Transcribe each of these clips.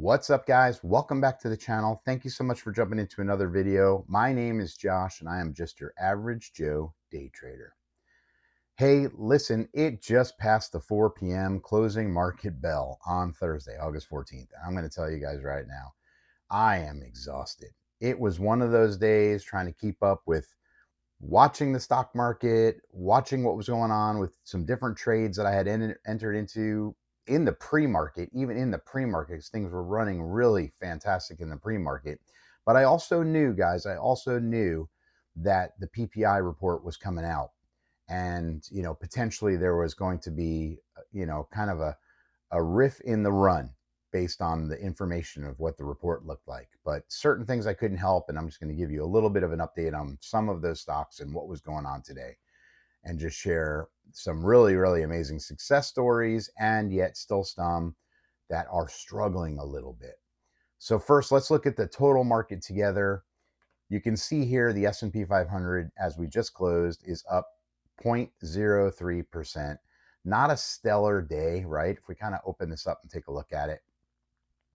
What's up, guys? Welcome back to the channel. Thank you so much for jumping into another video. My name is Josh and I am just your average Joe day trader. Hey, listen, it just passed the 4 p.m. closing market bell on Thursday, August 14th. I'm going to tell you guys right now, I am exhausted. It was one of those days trying to keep up with watching the stock market, watching what was going on with some different trades that I had entered into in the pre-market. Even in the pre-markets, things were running really fantastic in the pre-market. But I also knew, guys, that the PPI report was coming out, and potentially there was going to be kind of a riff in the run based on the information of what the report looked like. But certain things I couldn't help, and I'm just going to give you a little bit of an update on some of those stocks and what was going on today, and just share some really, really amazing success stories, and yet still some that are struggling a little bit. So first, let's look at the total market together. You can see here the S&P 500, as we just closed, is up 0.03%. Not a stellar day, right? If we kind of open this up and take a look at it,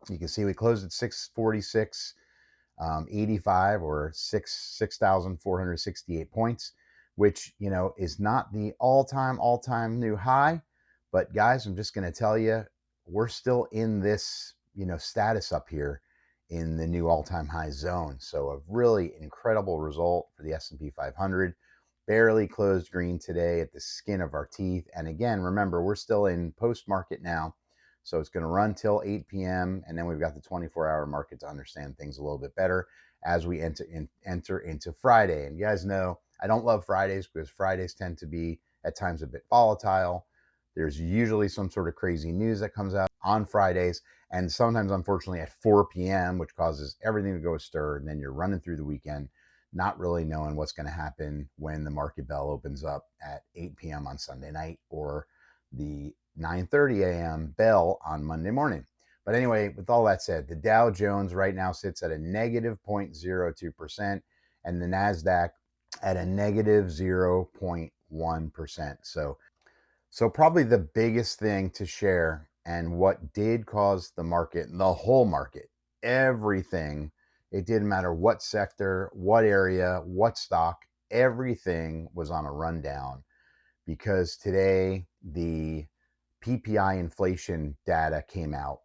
you can see we closed at 646.85 or 6,468 points, which is not the all-time new high. But guys, I'm just going to tell you, we're still in this status up here in the new all-time high zone. So a really incredible result for the S&P 500. Barely closed green today at the skin of our teeth. And again, remember, we're still in post-market now. So it's going to run till 8 p.m. And then we've got the 24-hour market to understand things a little bit better as we enter into Friday. And you guys know I don't love Fridays because Fridays tend to be at times a bit volatile. There's usually some sort of crazy news that comes out on Fridays, and sometimes, unfortunately, at 4 p.m., which causes everything to go astir. And then you're running through the weekend, not really knowing what's going to happen when the market bell opens up at 8 p.m. on Sunday night or the 9:30 a.m. bell on Monday morning. But anyway, with all that said, the Dow Jones right now sits at a negative 0.02% and the NASDAQ at a negative 0.1%. So probably the biggest thing to share, and what did cause the market, the whole market, everything, it didn't matter what sector, what area, what stock, everything was on a rundown because today the PPI inflation data came out,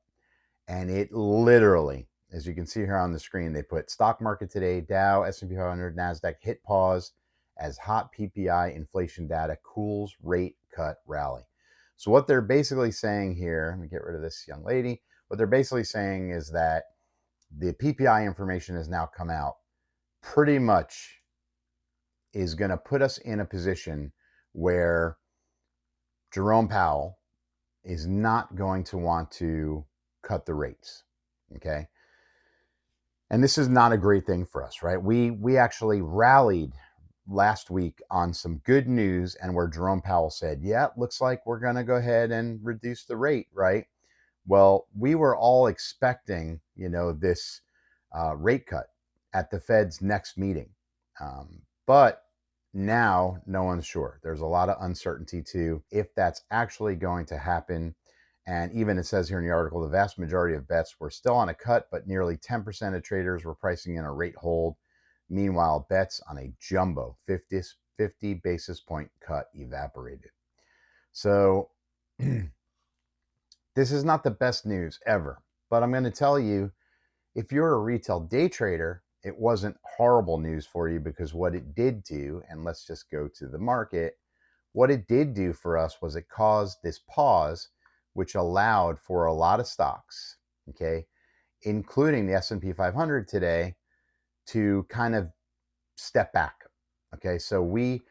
and it literally, as you can see here on the screen, they put stock market today, Dow, S&P 500, NASDAQ hit pause as hot PPI inflation data cools rate cut rally. So what they're basically saying here, let me get rid of this young lady. What they're basically saying is that the PPI information has now come out, pretty much is going to put us in a position where Jerome Powell is not going to want to cut the rates, okay? And this is not a great thing for us, right? We actually rallied last week on some good news, and where Jerome Powell said, yeah, looks like we're going to go ahead and reduce the rate, right? Well, we were all expecting, this rate cut at the Fed's next meeting. But now no one's sure. There's a lot of uncertainty too if that's actually going to happen. And even it says here in the article, the vast majority of bets were still on a cut, but nearly 10% of traders were pricing in a rate hold. Meanwhile, bets on a jumbo 50 basis point cut evaporated. So this is not the best news ever, but I'm going to tell you, if you're a retail day trader, it wasn't horrible news for you, because what it did do, and let's just go to the market, what it did do for us was it caused this pause, which allowed for a lot of stocks, okay, including the S&P 500 today, to kind of step back. Okay, so we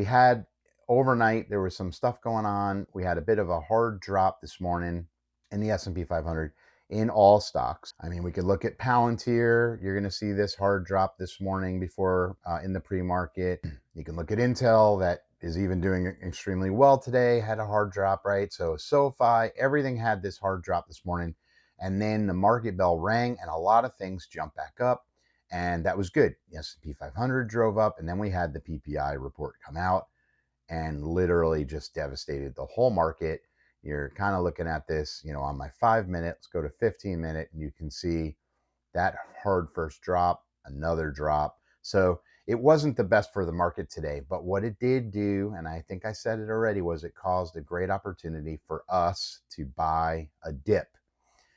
had overnight, there was some stuff going on. We had a bit of a hard drop this morning in the S&P 500 in all stocks. I mean, we could look at Palantir. You're going to see this hard drop this morning before in the pre-market. You can look at Intel, that is even doing extremely well today, had a hard drop, right? So SoFi, everything had this hard drop this morning. And then the market bell rang and a lot of things jumped back up. And that was good. The S&P 500 drove up, and then we had the PPI report come out and literally just devastated the whole market. You're kind of looking at this, on my 5 minute, let's go to 15 minute, and you can see that hard first drop, another drop. So it wasn't the best for the market today, but what it did do, and I think I said it already, was it caused a great opportunity for us to buy a dip.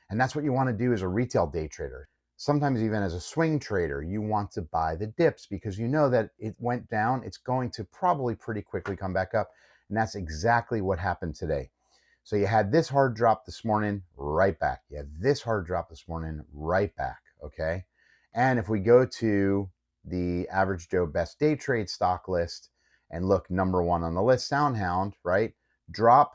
And that's what you want to do as a retail day trader. Sometimes even as a swing trader, you want to buy the dips because you know that it went down. It's going to probably pretty quickly come back up. And that's exactly what happened today. So you had this hard drop this morning, right back. You had this hard drop this morning, right back. Okay. And if we go to the average Joe best day trade stock list and look, number one on the list, Soundhound, right? Drop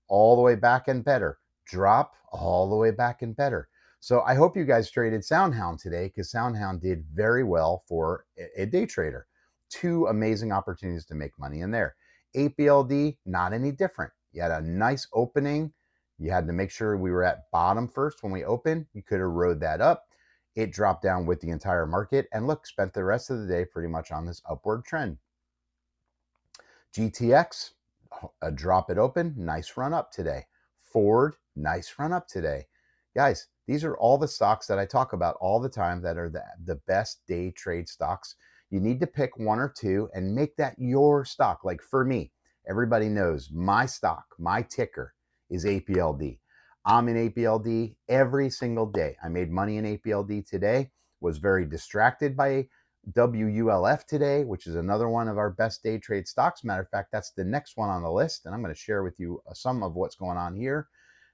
all the way back and better. Drop all the way back and better. So I hope you guys traded Soundhound today because Soundhound did very well for a day trader. Two amazing opportunities to make money in there. APLD, not any different. You had a nice opening. You had to make sure we were at bottom first when we opened. You could have rode that up. It dropped down with the entire market and look, spent the rest of the day pretty much on this upward trend. GTX, a drop it open, nice run up today. Ford, nice run up today. Guys, these are all the stocks that I talk about all the time that are the best day trade stocks. You need to pick one or two and make that your stock. Like for me, everybody knows my stock, my ticker is APLD. I'm in APLD every single day. I made money in APLD today, was very distracted by WULF today, which is another one of our best day trade stocks. Matter of fact, that's the next one on the list. And I'm going to share with you some of what's going on here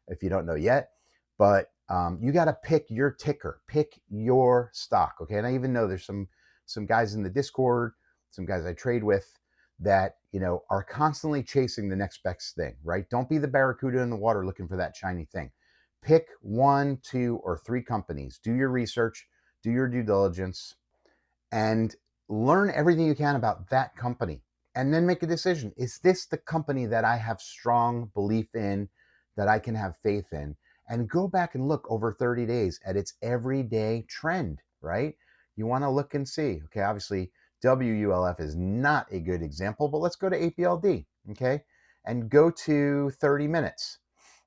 if you don't know yet. But you got to pick your ticker, pick your stock. Okay. And I even know there's some guys in the Discord, some guys I trade with that, are constantly chasing the next best thing, right? Don't be the barracuda in the water looking for that shiny thing. Pick 1, 2, or 3 companies. Do your research, do your due diligence, and learn everything you can about that company. And then make a decision. Is this the company that I have strong belief in, that I can have faith in? And go back and look over 30 days at its everyday trend, right? You want to look and see. Okay, obviously WULF is not a good example, but let's go to APLD, okay? And go to 30 minutes,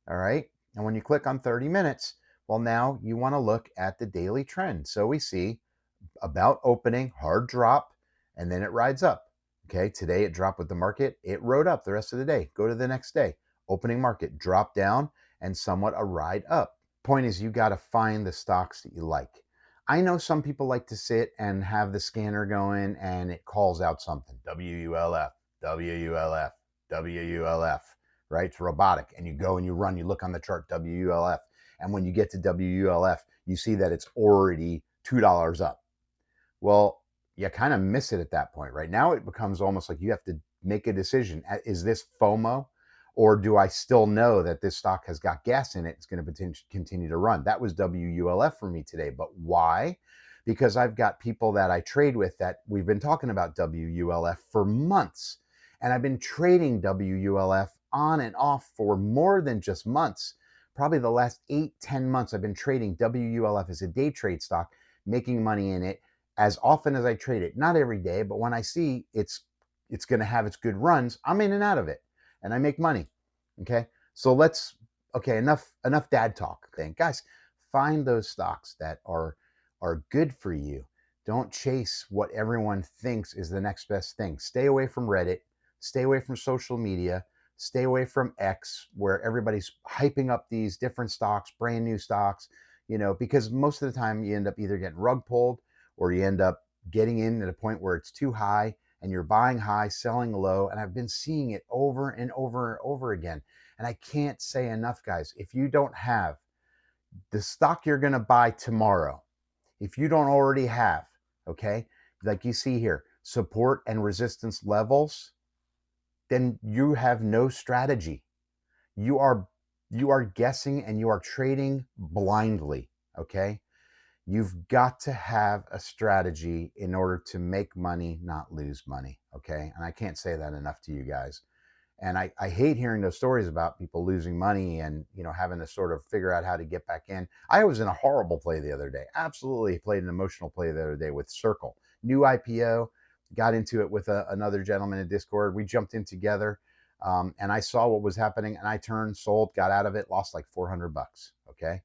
all right? And when you click on 30 minutes, well, now you want to look at the daily trend. So we see about opening, hard drop, and then it rides up. Okay, today it dropped with the market. It rode up the rest of the day. Go to the next day. Opening market, drop down, and somewhat a ride up. Point is, you got to find the stocks that you like. I know some people like to sit and have the scanner going and it calls out something. WULF, WULF, WULF, right? It's robotic. And you go and you run, you look on the chart, WULF. And when you get to WULF, you see that it's already $2 up. Well, you kind of miss it at that point, right? Now it becomes almost like you have to make a decision. Is this FOMO, or do I still know that this stock has got gas in it? It's going to continue to run. That was WULF for me today. But why? Because I've got people that I trade with that we've been talking about WULF for months. And I've been trading WULF on and off for more than just months. Probably the last 8-10 months, I've been trading WULF as a day trade stock, making money in it as often as I trade it. Not every day, but when I see it's going to have its good runs, I'm in and out of it and I make money. Okay. So enough dad talk. Then guys, find those stocks that are good for you. Don't chase what everyone thinks is the next best thing. Stay away from Reddit, stay away from social media, stay away from X, where everybody's hyping up these different stocks, brand new stocks, because most of the time you end up either getting rug pulled, or you end up getting in at a point where it's too high and you're buying high, selling low. And I've been seeing it over and over and over again. And I can't say enough, guys, if you don't have the stock you're going to buy tomorrow, if you don't already have, okay, like you see here, support and resistance levels, then you have no strategy. You are guessing and you are trading blindly, okay? You've got to have a strategy in order to make money, not lose money. Okay. And I can't say that enough to you guys. And I hate hearing those stories about people losing money and, having to sort of figure out how to get back in. I was in a horrible play the other day. Absolutely played an emotional play the other day with Circle. New IPO, got into it with another gentleman in Discord. We jumped in together. And I saw what was happening, and I turned, sold, got out of it, lost like $400. Okay.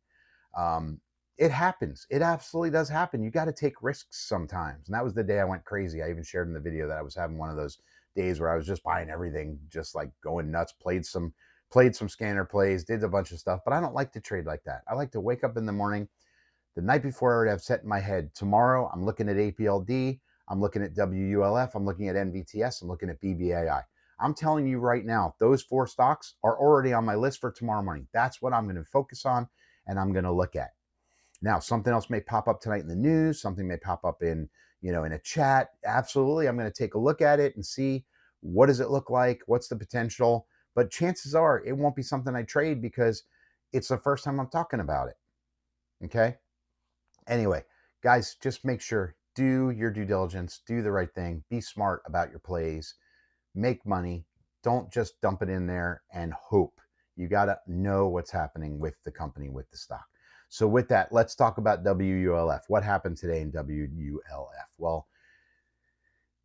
Um, it happens. It absolutely does happen. You got to take risks sometimes. And that was the day I went crazy. I even shared in the video that I was having one of those days where I was just buying everything, just like going nuts, played some scanner plays, did a bunch of stuff, but I don't like to trade like that. I like to wake up in the morning, the night before I already have set in my head, tomorrow I'm looking at APLD, I'm looking at WULF, I'm looking at NVTS, I'm looking at BBAI. I'm telling you right now, those 4 stocks are already on my list for tomorrow morning. That's what I'm going to focus on and I'm going to look at. Now, something else may pop up tonight in the news, something may pop up in, in a chat. Absolutely, I'm going to take a look at it and see what does it look like, what's the potential. But chances are it won't be something I trade because it's the first time I'm talking about it. Okay? Anyway, guys, just make sure, do your due diligence, do the right thing, be smart about your plays, make money. Don't just dump it in there and hope. You got to know what's happening with the company, with the stock. So with that, let's talk about WULF. What happened today in WULF? Well,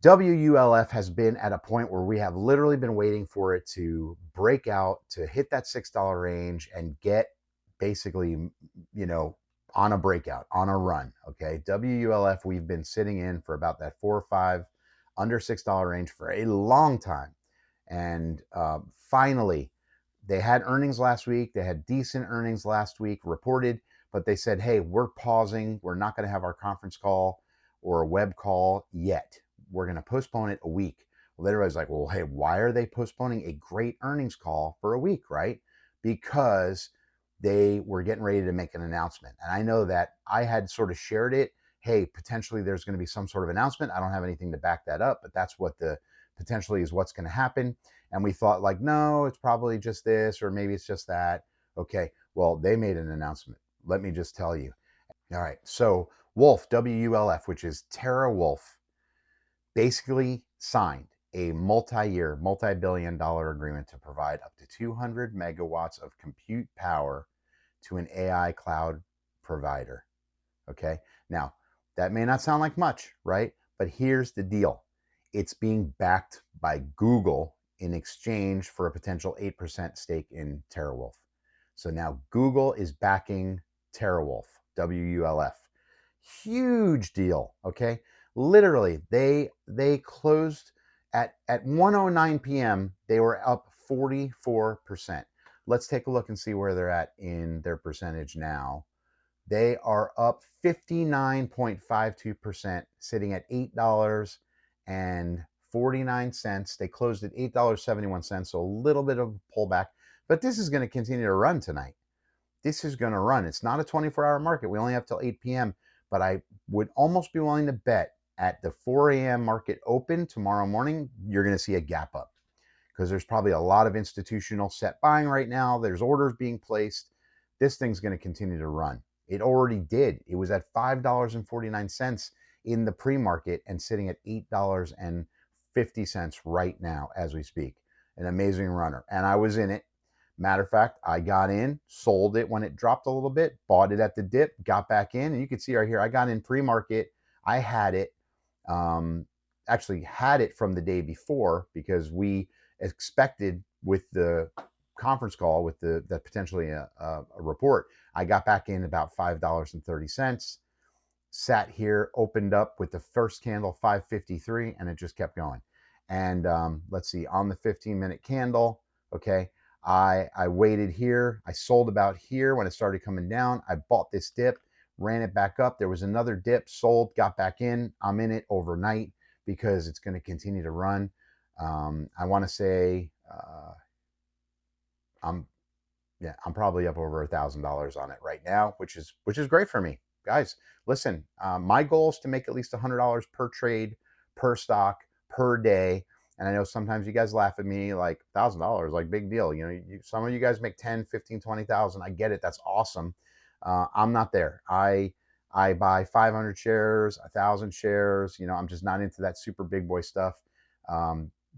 WULF has been at a point where we have literally been waiting for it to break out, to hit that $6 range and get basically, on a breakout, on a run. Okay. WULF, we've been sitting in for about that 4 or 5 under $6 range for a long time. And finally, they had earnings last week. They had decent earnings last week reported, but they said, hey, we're pausing. We're not going to have our conference call or a web call yet. We're going to postpone it a week. Well, everybody's like, well, hey, why are they postponing a great earnings call for a week, right? Because they were getting ready to make an announcement. And I know that I had sort of shared it. Hey, potentially there's going to be some sort of announcement. I don't have anything to back that up, but that's what the potentially is what's going to happen. And we thought like, no, it's probably just this, or maybe it's just that. Okay, well, they made an announcement. Let me just tell you. All right, so WULF, WULF, which is TeraWulf, basically signed a multi-year, multi-billion-dollar agreement to provide up to 200 megawatts of compute power to an AI cloud provider. Okay, now that may not sound like much, right? But here's the deal. It's being backed by Google in exchange for a potential 8% stake in TeraWulf. So now Google is backing TeraWulf, WULF. Huge deal, okay? Literally, they closed at 1:09 p.m. They were up 44%. Let's take a look and see where they're at in their percentage now. They are up 59.52%, sitting at $8.49. They closed at $8.71, so a little bit of a pullback. But this is going to continue to run tonight. This is going to run. It's not a 24-hour market. We only have till 8 p.m., but I would almost be willing to bet at the 4 a.m. market open tomorrow morning, you're going to see a gap up because there's probably a lot of institutional set buying right now. There's orders being placed. This thing's going to continue to run. It already did. It was at $5.49 in the pre-market and sitting at $8.50 right now as we speak. An amazing runner. And I was in it. Matter of fact, I got in, sold it when it dropped a little bit, bought it at the dip, got back in. And you can see right here, I got in pre-market. I had it, actually had it from the day before because we expected with the conference call with that potentially a report. I got back in about $5.30, sat here, opened up with the first candle 553, and it just kept going. And let's see, on the 15-minute candle, okay, I waited here. I sold about here when it started coming down. I bought this dip, ran it back up. There was another dip, sold, got back in. I'm in it overnight because it's going to continue to run. I want to say I'm probably up over $1,000 on it right now, which is great for me, guys. Listen, my goal is to make at least $100 per trade, per stock, per day. And I know sometimes you guys laugh at me like $1,000, like big deal. Some of you guys make 10, 15, 20,000. I get it. That's awesome. I'm not there. I buy 500 shares, 1,000 shares. I'm just not into that super big boy stuff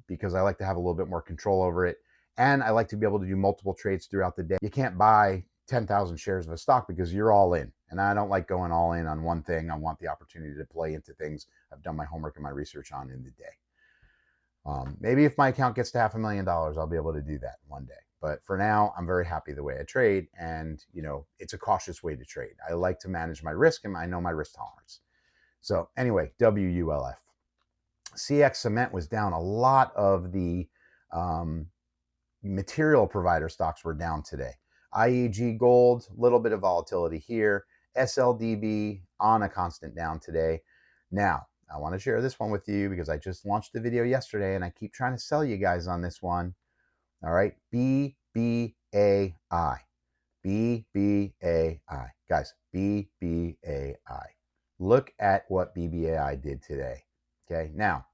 because I like to have a little bit more control over it. And I like to be able to do multiple trades throughout the day. You can't buy 10,000 shares of a stock because you're all in. And I don't like going all in on one thing. I want the opportunity to play into things I've done my homework and my research on in the day. Maybe if my account gets to $500,000, I'll be able to do that one day. But for now, I'm very happy the way I trade. And, it's a cautious way to trade. I like to manage my risk and I know my risk tolerance. So anyway, WULF. CX Cement was down. A lot of the material provider stocks were down today. IEG Gold, a little bit of volatility here. SLDB on a constant down today. Now, I want to share this one with you because I just launched the video yesterday and I keep trying to sell you guys on this one. All right, BBAI. BBAI. Guys, BBAI. Look at what BBAI did today. Okay, now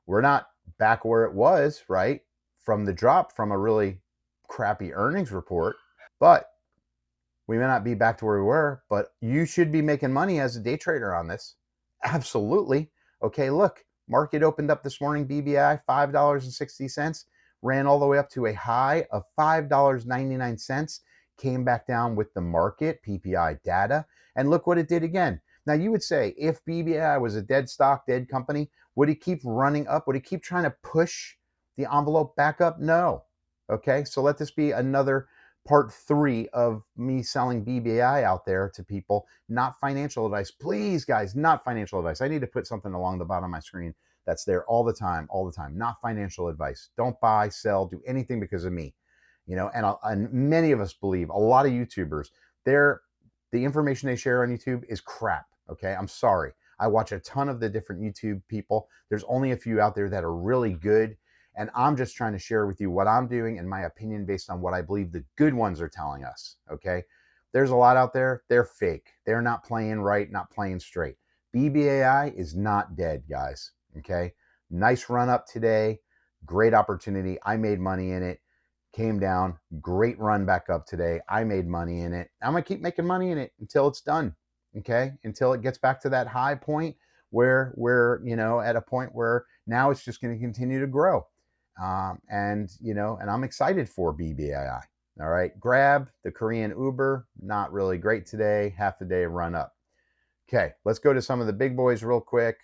we're not back where it was, right? From the drop from a really crappy earnings report, but we may not be back to where we were, but you should be making money as a day trader on this. Absolutely. Okay, look, market opened up this morning, BBI, $5.60, ran all the way up to a high of $5.99, came back down with the market, PPI data, and look what it did again. Now, you would say, if BBI was a dead stock, dead company, would it keep running up? Would it keep trying to push the envelope back up? No. Okay, so let this be another part 3 of me selling BBI out there to people. Not financial advice. Please, guys, not financial advice. I need to put something along the bottom of my screen that's there all the time, all the time. Not financial advice. Don't buy, sell, do anything because of me. And many of us believe, a lot of YouTubers, the information they share on YouTube is crap. Okay, I'm sorry. I watch a ton of the different YouTube people. There's only a few out there that are really good. And I'm just trying to share with you what I'm doing and my opinion based on what I believe the good ones are telling us. Okay. There's a lot out there. They're fake. They're not playing right, not playing straight. BBAI is not dead, guys. Okay. Nice run up today. Great opportunity. I made money in it. Came down. Great run back up today. I made money in it. I'm going to keep making money in it until it's done. Okay. Until it gets back to that high point where we're, at a point where now it's just going to continue to grow. And I'm excited for BBAI. All right. Grab the Korean Uber, not really great today. Half the day run up. Okay. Let's go to some of the big boys real quick.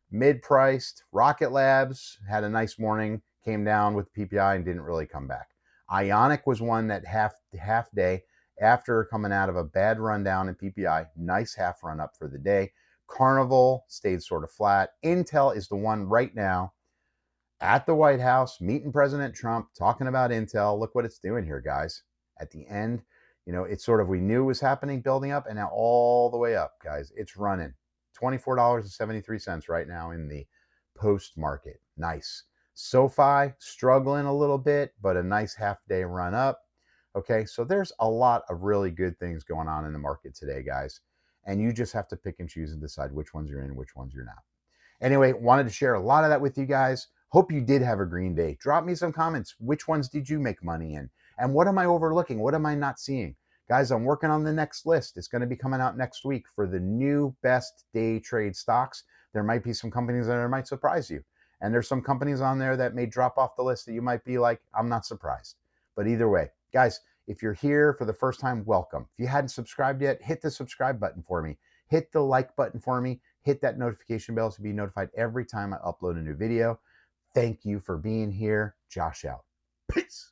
Mid-priced Rocket Labs had a nice morning, came down with PPI and didn't really come back. Ionic was one that half day after coming out of a bad rundown in PPI, nice half run up for the day. Carnival stayed sort of flat. Intel is the one right now at the White House, meeting President Trump, talking about Intel. Look what it's doing here, guys. At the end, it's sort of, we knew it was happening, building up, and now all the way up, guys. It's running $24.73 right now in the post market. Nice. SoFi struggling a little bit, but a nice half day run up. Okay, so there's a lot of really good things going on in the market today, guys. And you just have to pick and choose and decide which ones you're in and which ones you're not. Anyway, wanted to share a lot of that with you guys. Hope you did have a green day. Drop me some comments. Which ones did you make money in? And what am I overlooking? What am I not seeing? Guys, I'm working on the next list. It's going to be coming out next week for the new best day trade stocks. There might be some companies that might surprise you. And there's some companies on there that may drop off the list that you might be like, I'm not surprised. But either way, guys, if you're here for the first time, welcome. If you hadn't subscribed yet, hit the subscribe button for me. Hit the like button for me. Hit that notification bell to be notified every time I upload a new video. Thank you for being here. Josh out. Peace.